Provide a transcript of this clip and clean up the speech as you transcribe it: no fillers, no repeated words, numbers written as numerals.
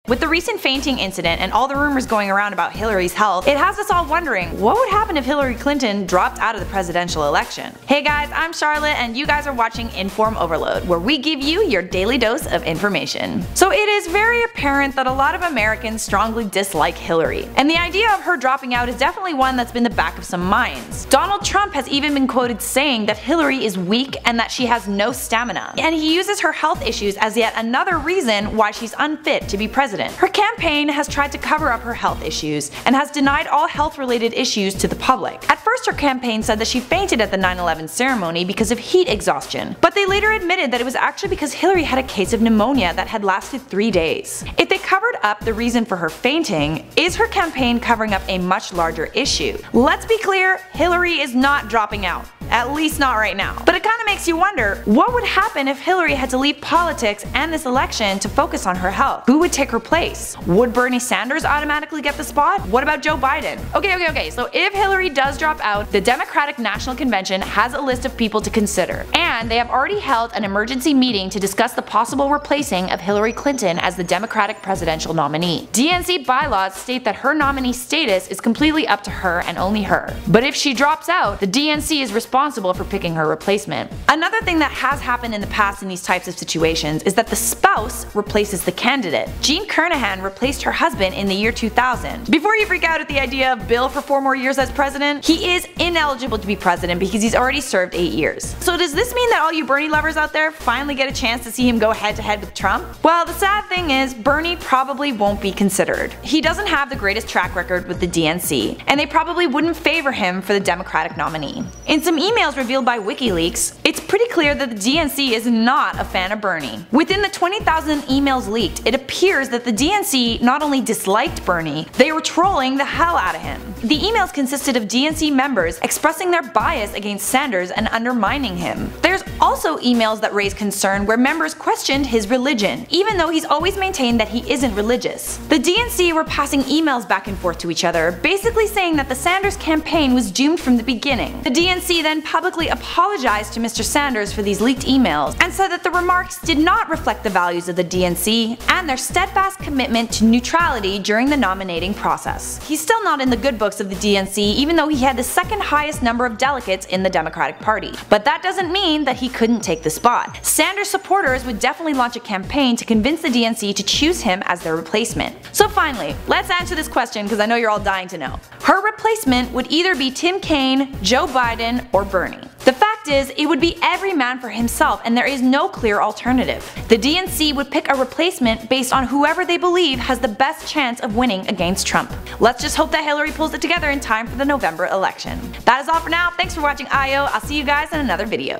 With the recent fainting incident and all the rumors going around about Hillary's health, it has us all wondering what would happen if Hillary Clinton dropped out of the presidential election. Hey guys, I'm Charlotte and you guys are watching InformOverload, where we give you your daily dose of information. So it is very apparent that a lot of Americans strongly dislike Hillary, and the idea of her dropping out is definitely one that's been the back of some minds. Donald Trump has even been quoted saying that Hillary is weak and that she has no stamina, and he uses her health issues as yet another reason why she's unfit to be president. Her campaign has tried to cover up her health issues and has denied all health-related issues to the public. At first her campaign said that she fainted at the 9/11 ceremony because of heat exhaustion, but they later admitted that it was actually because Hillary had a case of pneumonia that had lasted 3 days. If they covered up the reason for her fainting, is her campaign covering up a much larger issue? Let's be clear, Hillary is not dropping out. At least not right now. But it kinda makes you wonder, what would happen if Hillary had to leave politics and this election to focus on her health? Who would take her place? Would Bernie Sanders automatically get the spot? What about Joe Biden? Okay, so if Hillary does drop out, the Democratic National Convention has a list of people to consider, and they have already held an emergency meeting to discuss the possible replacing of Hillary Clinton as the Democratic presidential nominee. DNC bylaws state that her nominee status is completely up to her and only her. But if she drops out, the DNC is responsible for picking her replacement. Another thing that has happened in the past in these types of situations is that the spouse replaces the candidate. Jean Kernahan replaced her husband in the year 2000. Before you freak out at the idea of Bill for 4 more years as president, he is ineligible to be president because he's already served 8 years. So does this mean that all you Bernie lovers out there finally get a chance to see him go head to head with Trump? Well, the sad thing is Bernie probably won't be considered. He doesn't have the greatest track record with the DNC, and they probably wouldn't favor him for the Democratic nominee. In some emails revealed by WikiLeaks, it's pretty clear that the DNC is not a fan of Bernie. Within the 20,000 emails leaked, it appears that the DNC not only disliked Bernie, they were trolling the hell out of him. The emails consisted of DNC members expressing their bias against Sanders and undermining him. There's also emails that raise concern where members questioned his religion, even though he's always maintained that he isn't religious. The DNC were passing emails back and forth to each other, basically saying that the Sanders campaign was doomed from the beginning. The DNC then publicly apologized to Mr. Sanders for these leaked emails and said that the remarks did not reflect the values of the DNC and their steadfast commitment to neutrality during the nominating process. He's still not in the good books of the DNC, even though he had the second highest number of delegates in the Democratic Party. But that doesn't mean that he couldn't take the spot. Sanders supporters would definitely launch a campaign to convince the DNC to choose him as their replacement. So finally, let's answer this question because I know you're all dying to know. Her replacement would either be Tim Kaine, Joe Biden, or Bernie. The fact is, it would be every man for himself and there is no clear alternative. The DNC would pick a replacement based on whoever they believe has the best chance of winning against Trump. Let's just hope that Hillary pulls it together in time for the November election. That is all for now. Thanks for watching IO. I'll see you guys in another video.